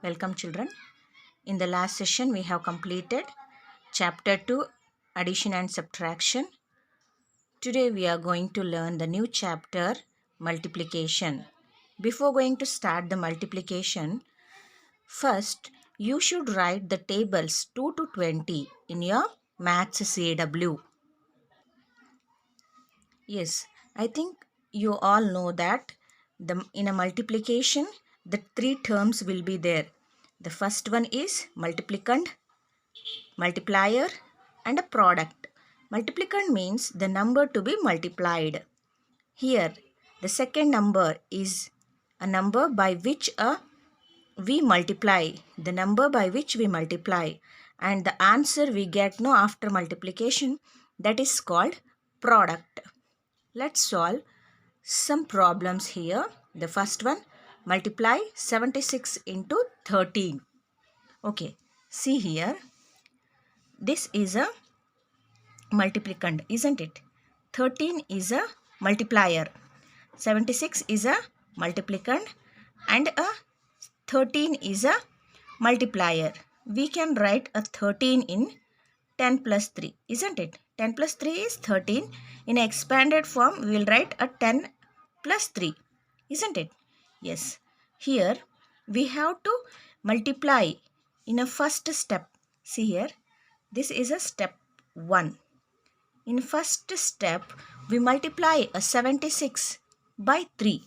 Welcome children. In the last session we have completed chapter 2 addition and subtraction. Today we are going to learn the new chapter multiplication. Before going to start the multiplication, first you should write the tables 2 to 20 in your maths CW. Yes, I think you all know that in a multiplication the three terms will be there. The first one is multiplicand, multiplier and a product. Multiplicand means the number to be multiplied. Here the second number is a number by which we multiply, the number by which we multiply, and the answer we get after multiplication, that is called product. Let's solve some problems here. The first one, multiply 76 into 13. Okay, see here, this is a multiplicand, isn't it? 13 is a multiplier, 76 is a multiplicand, and a 13 is a multiplier. We can write a 13 in 10 plus 3, isn't it? 10 plus 3 is 13. In expanded form, we will write a 10 plus 3, isn't it? Yes. Here, we have to multiply in a first step. See here, this is a step 1. In first step, we multiply a 76 by 3.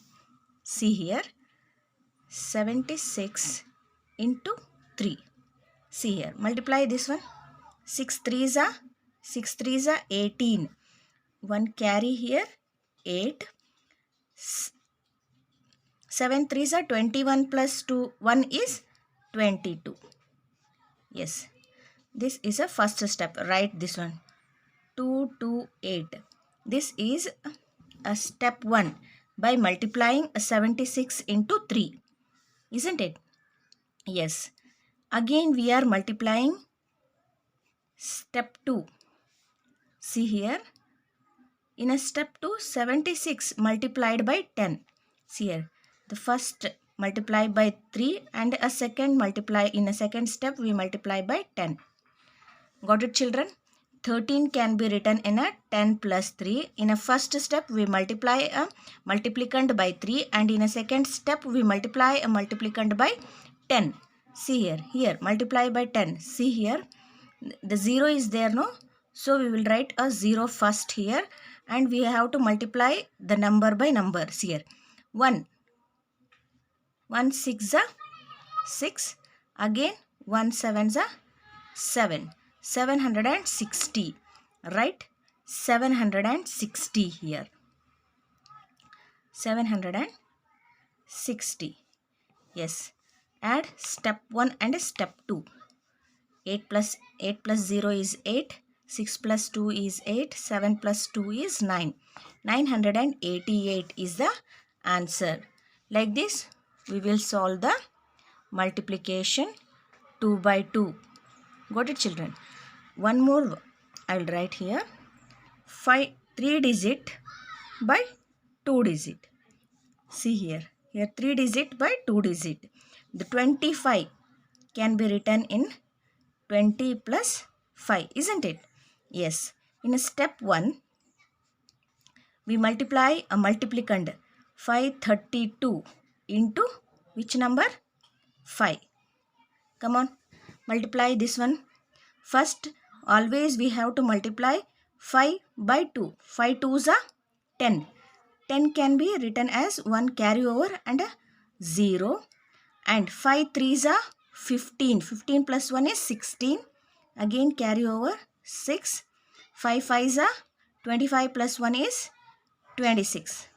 See here, 76 into 3. See here, multiply this one. 6 3s are 18. 1 carry here, 8. 7 3s are 21 plus 2, 1 is 22. Yes, this is a first step. Write this one. 2, 2, 8. This is a step 1 by multiplying a 76 into 3. Isn't it? Yes. Again we are multiplying step 2. See here. In a step 2, 76 multiplied by 10. See here. The first multiply by 3 and a second multiply. In a second step we multiply by 10. Got it children? 13 can be written in a 10 plus 3. In a first step, we multiply a multiplicand by 3, and in a second step, we multiply a multiplicand by 10. See here multiply by 10. See here, the 0 is there, no? So, we will write a 0 first here, and we have to multiply the number by number. See here, 1 6 are 6, again 1 7 are 7. 760, right? 760 here. 760. Yes. Add step 1 and step 2. 8 plus 0 is 8. 6 plus 2 is 8. 7 plus 2 is 9. 988 is the answer. Like this, we will solve the multiplication 2 by 2. Got it children? One more I will write here. 3 digit by 2 digit. See here. Here 3 digit by 2 digit. The 25 can be written in 20 plus 5. Isn't it? Yes. In a step 1, we multiply a multiplicand 532 into which number? 5. Come on. Multiply this one. First, always we have to multiply 5 by 2. 5 2s are 10. 10 can be written as 1 carryover and a 0. And 5 3s are 15. 15 plus 1 is 16. Again carryover 6. 5 5s are 25 plus 1 is 26.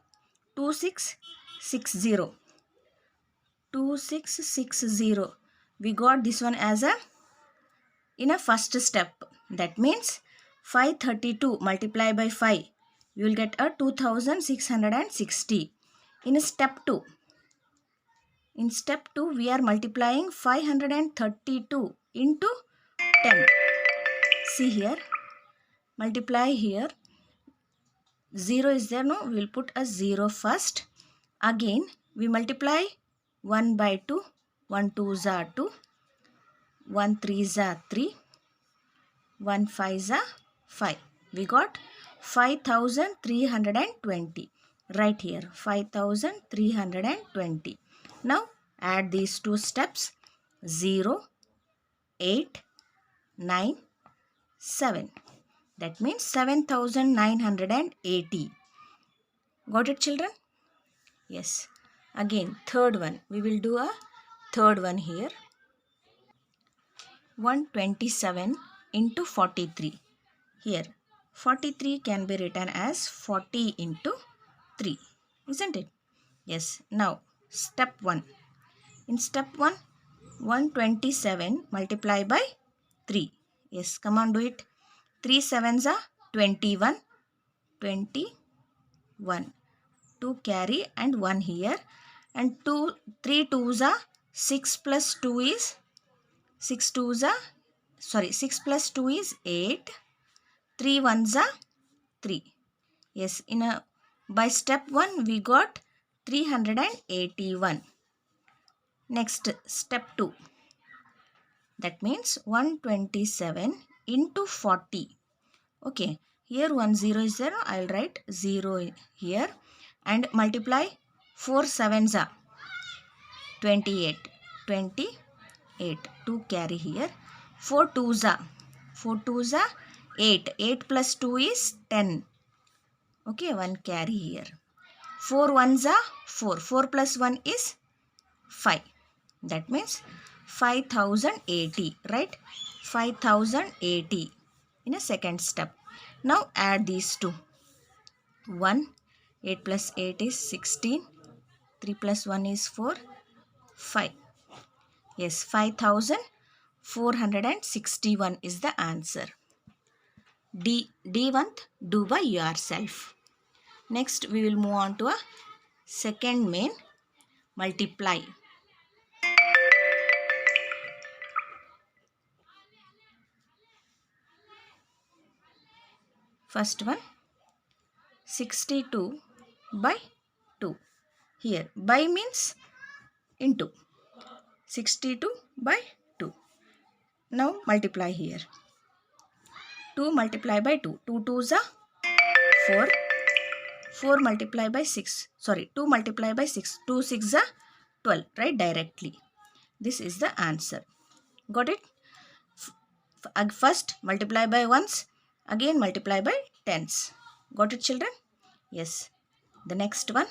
2660. 2660. We got this one as a in a first step. That means 532 multiplied by 5. You will get a 2660. In step 2. In step 2, we are multiplying 532 into 10. See here. Multiply here. 0 is there, no? We will put a 0 first. Again, we multiply 1 by 2. 1 2s are 2, 1 3s are 3, 1 5s are 5. We got 5320. Right here 5320. Now add these two steps. 0, 8, 9, 7. That means 7980. Got it, children? Yes. Again, third one. We will do a third one here. 127 into 43. Here, 43 can be written as 40 into 3. Isn't it? Yes. Now, step 1. In step 1, 127 multiply by 3. Yes, come on, do it. 3 sevens are 21. 21. 2 carry and 1 here. And 3 twos are 6 plus 2 is 6 plus 2 is 8. 3 ones are 3. Yes, by step 1 we got 381. Next, step 2. That means 127 into 40. Okay, here 1 0 is there. I will write 0 here and multiply 4 sevens are 28. 28. 2 carry here. 4 twos are 8. 8 plus 2 is 10. Okay, 1 carry here. 4 ones are 4. 4 plus 1 is 5. That means 5080, right? 5080 in a second step. Now add these two. 1, 8 plus 8 is 16. 3 plus 1 is 4, 5. Yes, 5461 is the answer. D1 do by yourself. Next we will move on to a second main, multiply. First one, 62 by 2. Here by means into. 62 by 2. Now multiply here. 2 multiply by 2. 2 2s are 4. 4 multiply by 6. Sorry, 2 multiply by 6. 2 6 are 12. Right, directly. This is the answer. Got it? First multiply by ones. Again multiply by tens. Got it, children? Yes. The next one.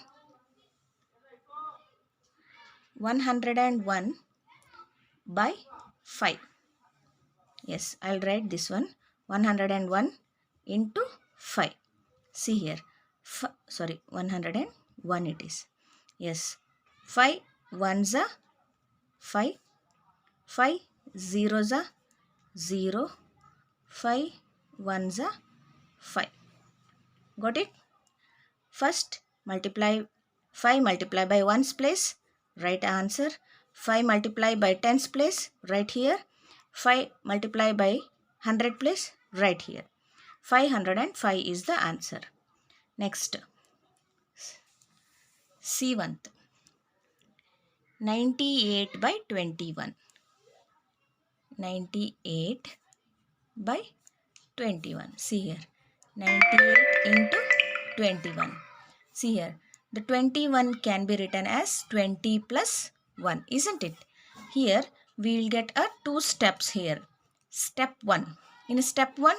101 by 5. Yes, I'll write this one. 101 into 5. See here. 101 it is. Yes. 5 ones are 5. 5 zeros are 0. 5 ones are 5. Got it? First multiply 5 multiply by 1's place. Right answer. 5 multiply by 10's place. Right here. 5 multiply by 100 place. Right here. 505 is the answer. Next. C1. 98 by 21. 98 by 21. See here. 98 into 21. See here. The 21 can be written as 20 plus 1. Isn't it? Here we will get a 2 steps here. Step 1. In step 1,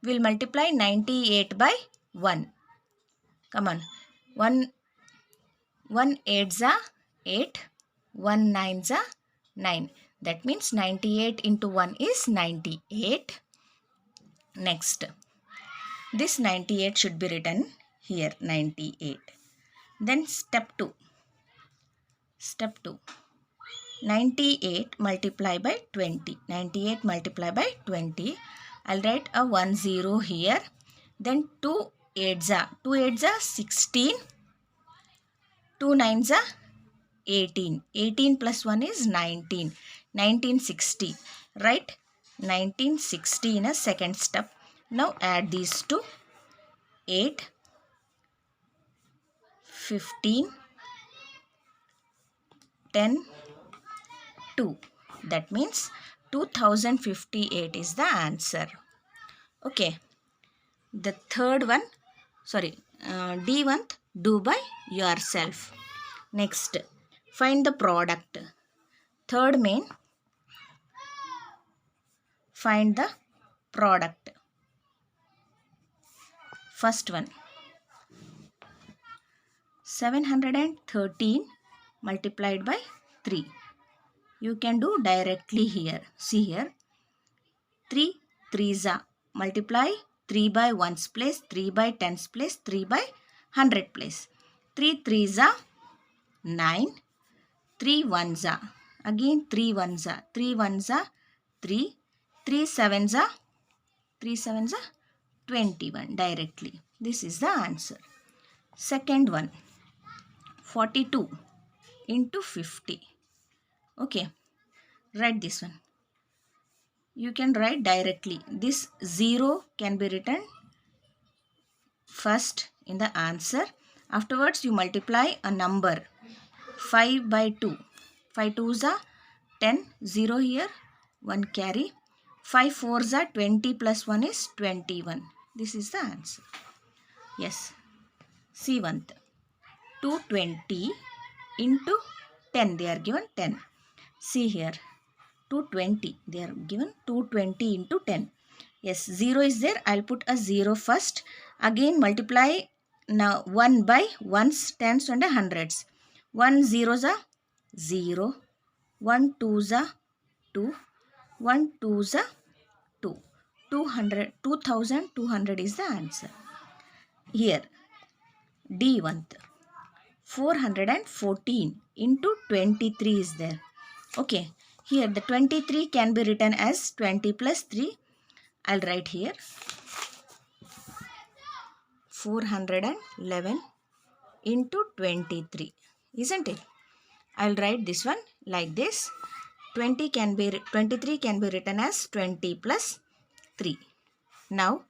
we will multiply 98 by 1. Come on. 1 8s are 8. 1 9s are 9. That means 98 into 1 is 98. Next. This 98 should be written here, 98. Then step 2. Step 2. 98 multiply by 20. 98 multiply by 20. I'll write a 1 0 here. Then 2 8s are 16. 2 9s are 18. 18 plus 1 is 19. 1960. Right? 1960 in a second step. Now add these two. 8, 15, 10, 2. That means 2058 is the answer. Okay. The third one, D1, do by yourself. Next, find the product. Third main, find the product. First one, 713 multiplied by 3. You can do directly here. See here, 3 3s are multiply 3 by 1's place, 3 by 10's place, 3 by 100 place. 3 3s are 9, 3 1s are again 3 1s are 3 1s are 3, 3 7s are 21 directly. This is the answer. Second one, 42 into 50. Okay, write this one. You can write directly. This 0 can be written first in the answer. Afterwards, you multiply a number 5 by 2. 5 2s are 10, 0 here, 1 carry. 5 4s are 20 plus 1 is 21. This is the answer. Yes. C1. 220 into 10. They are given 10. See here. 220. They are given 220 into 10. Yes, 0 is there. I'll put a 0 first. Again multiply now 1 by 1's, 10's and 100's. 1 zeros are 0. 1 2's are 2. 1 2's are 2. 2200 is the answer. Here, D1. 414 into 23 is there. Okay, here the 23 can be written as 20 plus 3. I'll write here 411 into 23, isn't it? I'll write this one like this. 23 can be written as 20 plus 3. Now,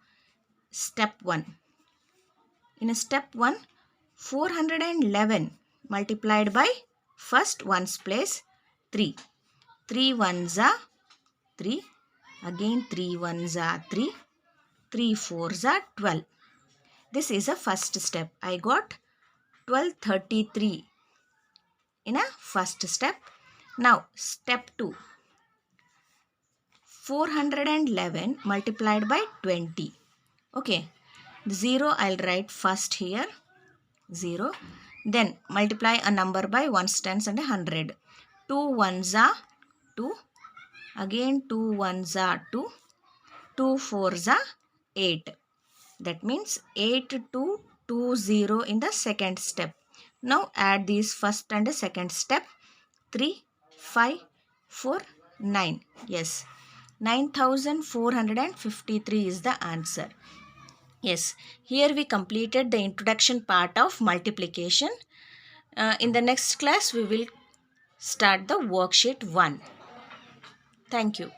step 1. In step 1, 411 multiplied by first 1's place 3. 3 1s are 3. Again 3 1s are 3. 3 4s are 12. This is a first step. I got 1233 in a first step. Now step 2. 411 multiplied by 20. Okay. 0 I'll write first here. 0. Then multiply a number by 1's, 10's and 100. 2 1s are 2. Again 2 1s are 2. 2 4s are 8. That means 8220 in the second step. Now add these first and second step. 3, 5, 4, 9. Yes. 9453 is the answer. Yes. Here we completed the introduction part of multiplication. In the next class we will start the worksheet 1. Thank you.